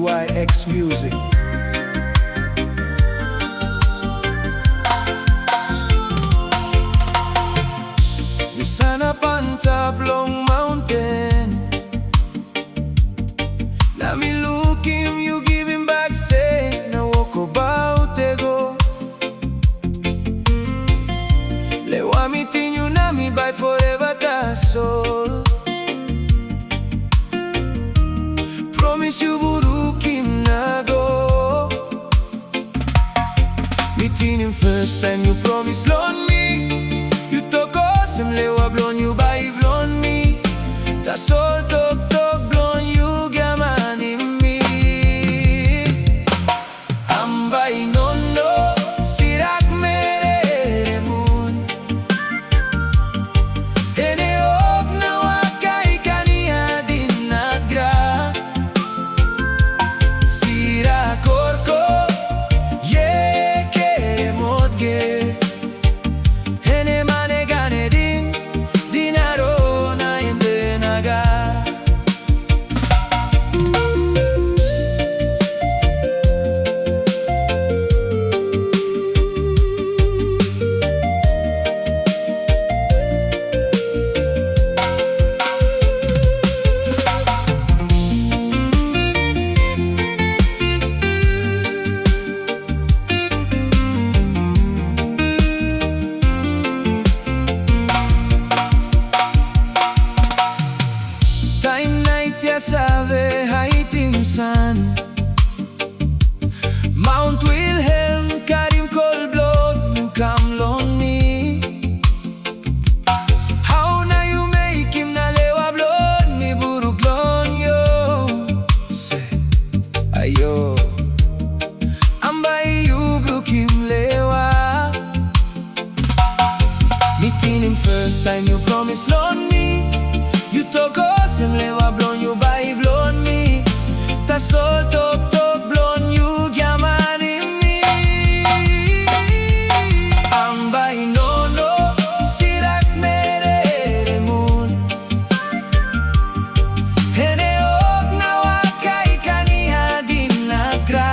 DE.Y.EX music. We stand up on top long mountain. Now me look him, you give him back, say, now walk about te go. Le wa mi tinyu na mi by forever ta soul. Promise you burukim na go. Meeting him first time you promise loan me. You talk awesome le wa blown you by blown me. Ta soul talk blown you gaman in me. Ambai no sirak mere moon. Ene og na wakai kania din nadgra. Sira korko ye kere modge. Ene mane gane din dinaro na inde naga. Time night ya sabe haitim san. Mount Wilhelm Karim cold blood you come long me. How na you make him na lewa blood mi buruk lon yo. Say ayo Ambai you brook him lewa. Meeting him first time you promise loan me. You talk awesome, lewa blown you by blown me. Ta soul talk blown you gaman in me. Ambai no sirak mere moon. Ene og na wakai kania din nadgra.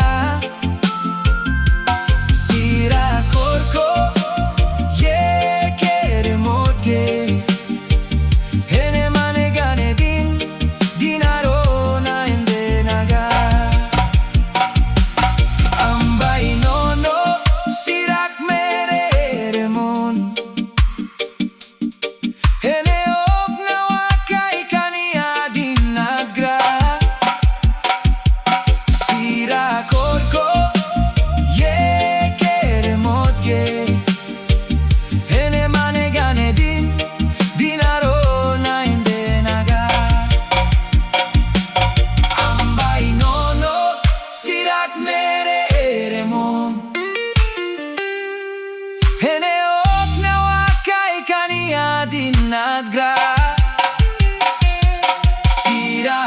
Sira korko ye kere modge. Ene ok na wakai kania din nadgra. Sira